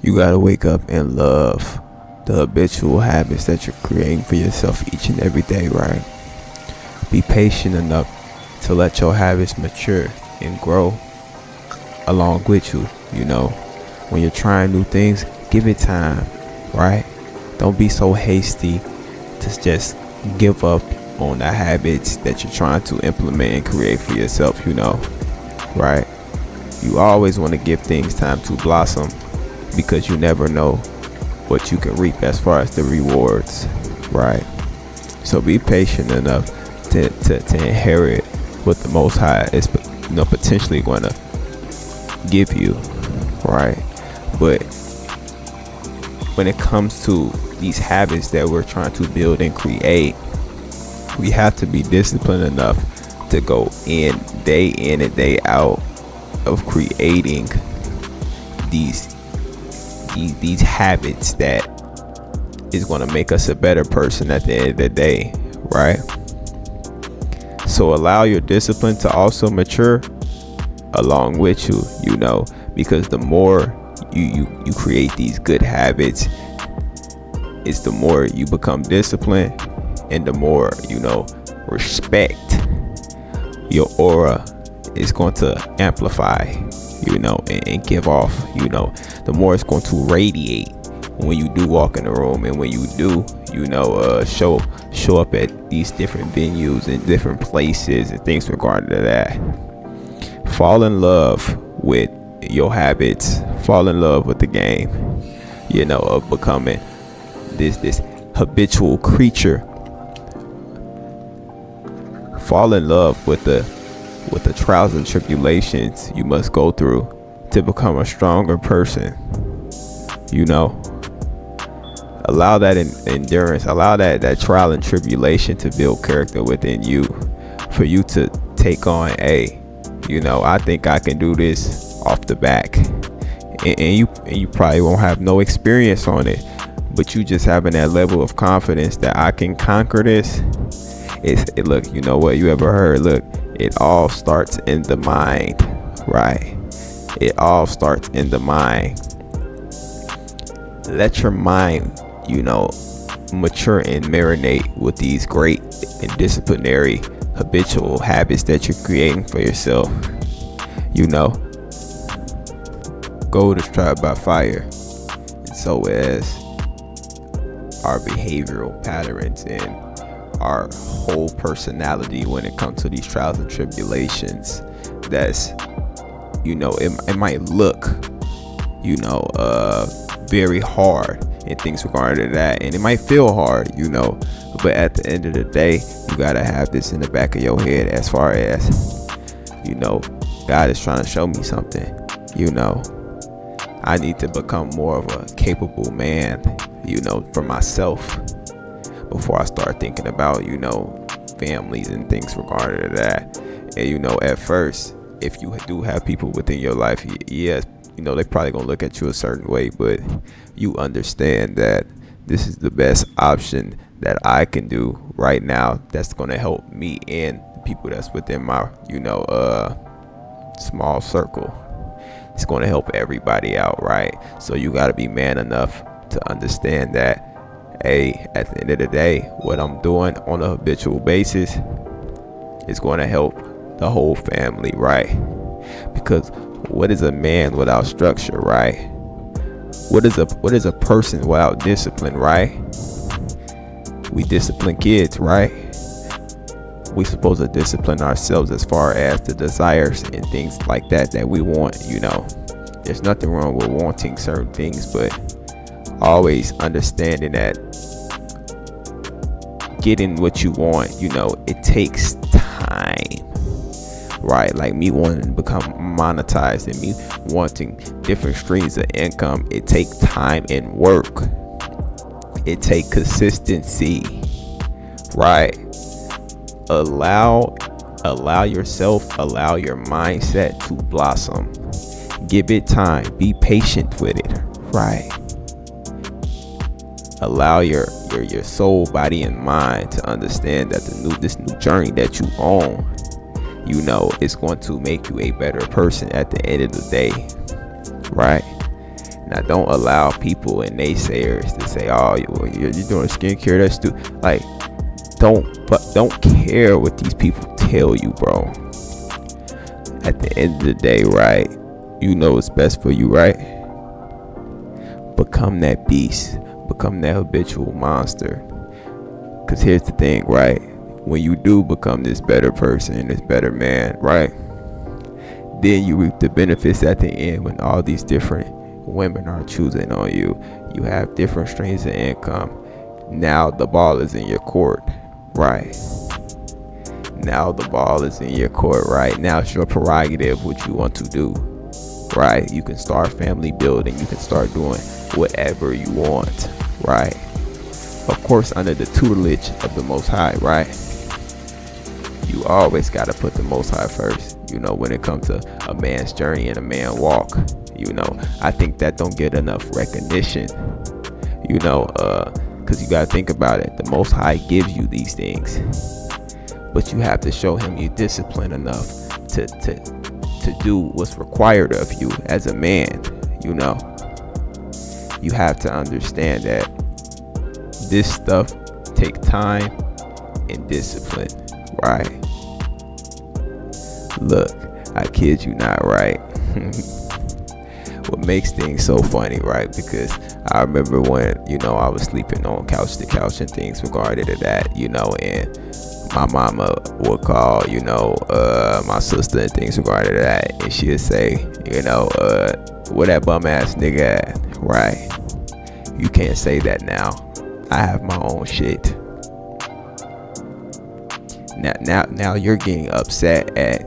You gotta wake up and love the habitual habits that you're creating for yourself each and every day, right? Be patient enough to let your habits mature and grow along with you. When you're trying new things, give it time, right? Don't be so hasty to just give up on the habits that you're trying to implement and create for yourself, right? You always want to give things time to blossom because you never know what you can reap as far as the rewards, right? So be patient enough to inherit what the Most High is potentially going to give you, right? But when it comes to these habits that we're trying to build and create, we have to be disciplined enough to go in and day out of creating these habits that is going to make us a better person at the end of the day, right? So allow your discipline to also mature along with you, because the more you create these good habits, it's the more you become disciplined, and the more respect your aura is going to amplify, and give off, the more it's going to radiate when you do walk in the room, and when you do show up at these different venues and different places and things regarding to that. Fall in love with your habits, fall in love with the game, of becoming this habitual creature. Fall in love with the trials and tribulations you must go through to become a stronger person. Allow that endurance, allow that trial and tribulation to build character within you, for you to take on I think I can do this off the back, and you probably won't have no experience on it, but you just having that level of confidence that I can conquer this. Look, you know what you ever heard? Look, it all starts in the mind, right? It all starts in the mind. Let your mind, mature and marinate with these great and disciplinary habitual habits that you're creating for yourself. Gold is tried by fire, and so is our behavioral patterns and our whole personality when it comes to these trials and tribulations. That's it might look very hard and things regarding that, and it might feel hard, but at the end of the day, you gotta have this in the back of your head as far as God is trying to show me something. I need to become more of a capable man, for myself, before I start thinking about families and things regarding to that. And at first, if you do have people within your life, yes, they probably gonna look at you a certain way, but you understand that this is the best option that I can do right now that's gonna help me and the people that's within my small circle. It's gonna help everybody out, right? So you gotta be man enough to understand that, hey, at the end of the day, what I'm doing on a habitual basis is going to help the whole family, right? Because what is a man without structure, right? What is a person without discipline, right? We discipline kids, right? We supposed to discipline ourselves as far as the desires and things like that we want. There's nothing wrong with wanting certain things, but always understanding that getting what you want, it takes time, right? Like me wanting to become monetized and me wanting different streams of income, it takes time and work. It takes consistency, right? Allow yourself, allow your mindset to blossom. Give it time. Be patient with it, right? Allow your soul, body, and mind to understand that this new journey that you on, it's going to make you a better person at the end of the day, right? Now, don't allow people and naysayers to say, "Oh, you're doing skincare. That's stupid." Like, don't care what these people tell you, bro. At the end of the day, right? You know what's best for you, right? Become that beast. Become that habitual monster. Because here's the thing, right? When you do become this better person, this better man, right? Then you reap the benefits at the end when all these different women are choosing on you. You have different streams of income. Now the ball is in your court, right? Now the ball is in your court, right? Now it's your prerogative what you want to do, right? You can start family building. You can start doing whatever you want, right? Of course, under the tutelage of the Most High, right? You always got to put the Most High first, when it comes to a man's journey and a man walk. I think that don't get enough recognition, because you got to think about it. The Most High gives you these things, but you have to show him you're disciplined enough to do what's required of you as a man. You have to understand that this stuff take time and discipline, right? Look, I kid you not, right? What makes things so funny, right? Because I remember when, I was sleeping on couch to couch and things regarding to that, and my mama would call, my sister and things regarding to that, and she'd say, where that bum ass nigga at, right? You can't say that now. I have my own shit. Now you're getting upset at,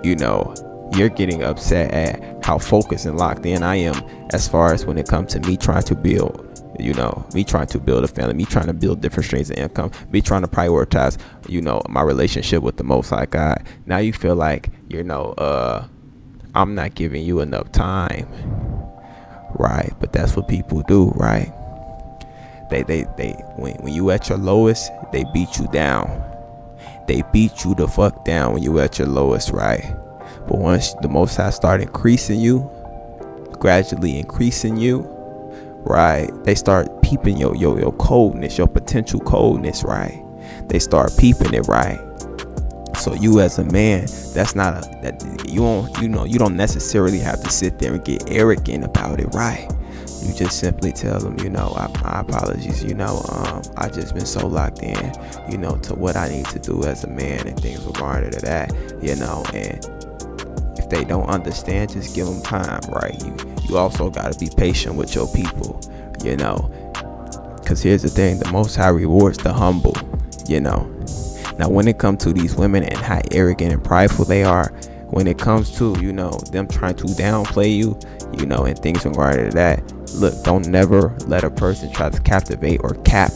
you're getting upset at how focused and locked in I am as far as when it comes to me trying to build, me trying to build a family, me trying to build different streams of income, me trying to prioritize, my relationship with the Most High God. Now you feel like, I'm not giving you enough time, right? But that's what people do, right? They when you at your lowest, they beat you down. They beat you the fuck down when you at your lowest, right? But once the Most High start increasing you, gradually increasing you, right? They start peeping your coldness, your potential coldness, right? They start peeping it, right? So you as a man, you don't necessarily have to sit there and get arrogant about it, right? You just simply tell them, my apologies, I just been so locked in, to what I need to do as a man and things regarding to that, and if they don't understand, just give them time, right? You also got to be patient with your people, because here's the thing, the Most High rewards the humble, Now, when it comes to these women and how arrogant and prideful they are, when it comes to, them trying to downplay you, and things regarding to that, look, don't never let a person try to captivate or cap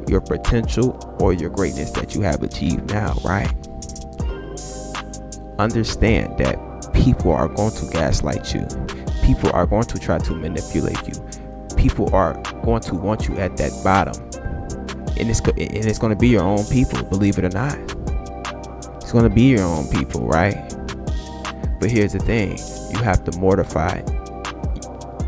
your potential or your greatness that you have achieved now, right? Understand that people are going to gaslight you. People are going to try to manipulate you. People are going to want you at that bottom. And it's going to be your own people, believe it or not. It's going to be your own people, right? But here's the thing. You have to mortify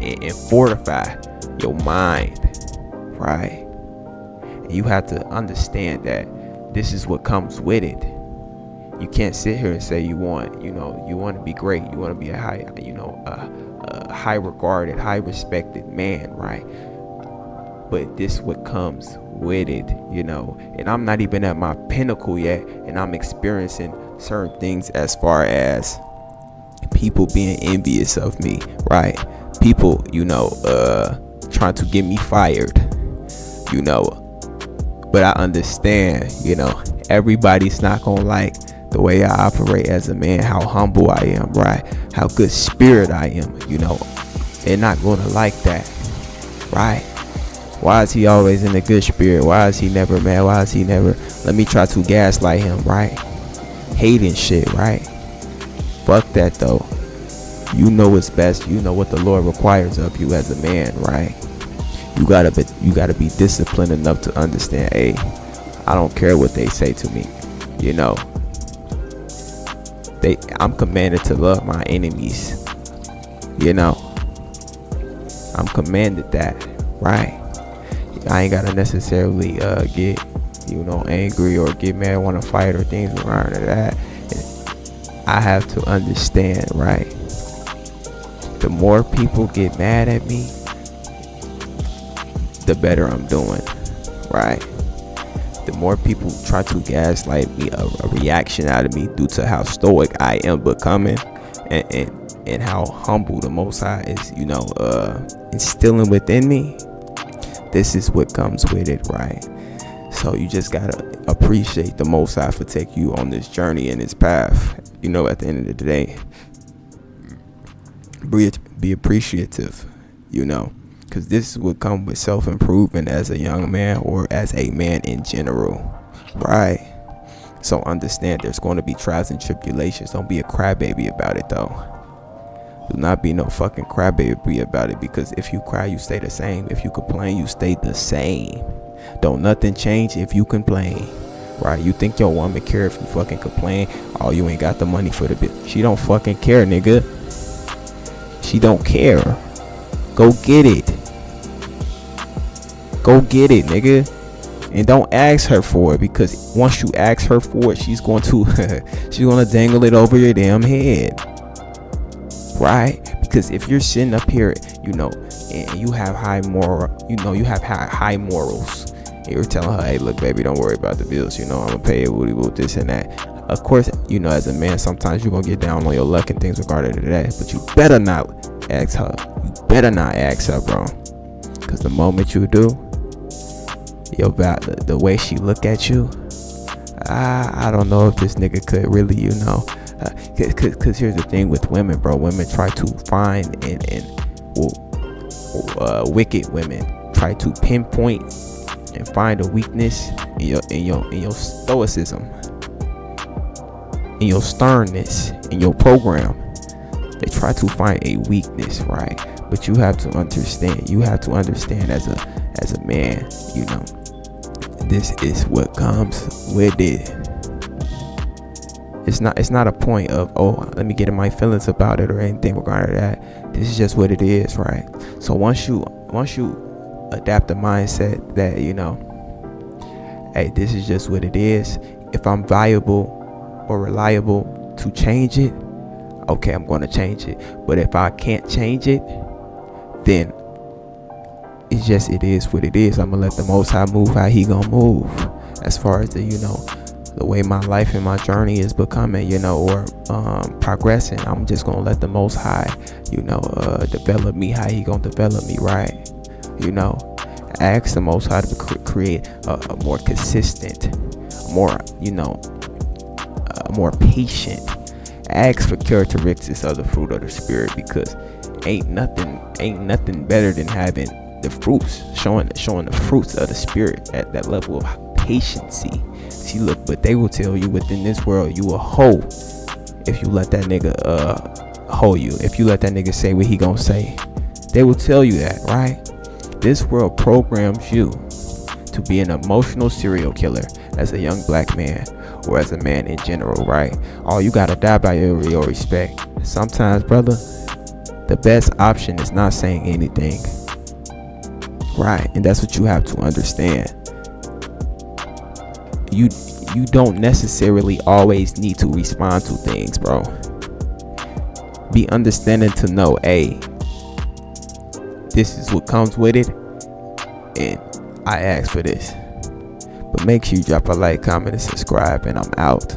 and fortify your mind, right? And you have to understand that this is what comes with it. You can't sit here and say you want to be great. You want to be a high regarded, high respected man, right? But this what comes with it, and I'm not even at my pinnacle yet, and I'm experiencing certain things as far as people being envious of me, right? People, trying to get me fired, but I understand, everybody's not gonna like the way I operate as a man, how humble I am, right? How good spirit I am, they're not gonna like that, right? Why is he always in a good spirit? Why is he never mad? Why is he never, let me try to gaslight him, right? Hating shit, right? Fuck that though. You know what's best. You know what the Lord requires of you as a man, right? You gotta be disciplined enough to understand, hey, I don't care what they say to me. I'm commanded to love my enemies. I'm commanded that, right? I ain't gotta necessarily get angry or get mad, want to fight or things around that. I have to understand, right? The more people get mad at me, the better I'm doing, right? The more people try to gaslight me, a reaction out of me due to how stoic I am becoming, and how humble the Most High is, instilling within me. This is what comes with it, right? So you just gotta appreciate the Most High for taking you on this journey and this path. At the end of the day, be appreciative, because this is what comes with self-improvement as a young man or as a man in general, right? So understand there's going to be trials and tribulations. Don't be a crybaby about it, though. Do not be no fucking crybaby about it, because if you cry, you stay the same. If you complain, you stay the same. Don't nothing change if you complain, right? You think your woman care if you fucking complain? Oh, you ain't got the money for the bit. She don't fucking care, nigga. She don't care. Go get it. Go get it, nigga. And don't ask her for it, because once you ask her for it, she's going to dangle it over your damn head, right? Because if you're sitting up here, and you have high morals, and you're telling her, hey, look, baby, don't worry about the bills, I'm gonna pay it, woody woot, this and that. Of course, as a man, sometimes you're gonna get down on your luck and things regarding to that, but you better not ask her. You better not ask her, bro, because the moment you do, the way she look at you, I don't know if this nigga could really, because here's the thing with women, bro. Women try to find wicked women try to pinpoint and find a weakness in your stoicism, in your sternness, in your program. They try to find a weakness, right? But you have to understand. You have to understand as a man, this is what comes with it. It's not a point of, let me get in my feelings about it or anything regarding that. This is just what it is, right? So once you adapt the mindset that, hey, this is just what it is. If I'm valuable or reliable to change it, okay, I'm going to change it. But if I can't change it, then it is what it is. I'm gonna let the Most High move how he gonna move. As far as the way my life and my journey is becoming, or progressing, I'm just gonna let the Most High, develop me how he gonna develop me, right? Ask the Most High to create a more consistent, more patient. Ask for characteristics of the fruit of the Spirit, because ain't nothing better than having the fruits, showing the fruits of the Spirit at that level of patiency. See, look, but they will tell you within this world you a hoe if you let that nigga hoe you. If you let that nigga say what he gonna say, they will tell you that, right? This world programs you to be an emotional serial killer as a young black man or as a man in general, right? Oh, you gotta die by your respect. Sometimes, brother, the best option is not saying anything. Right, and that's what you have to understand. You don't necessarily always need to respond to things, bro. Be understanding to know, hey, this is what comes with it, and I asked for this. But make sure you drop a like, comment, and subscribe, and I'm out.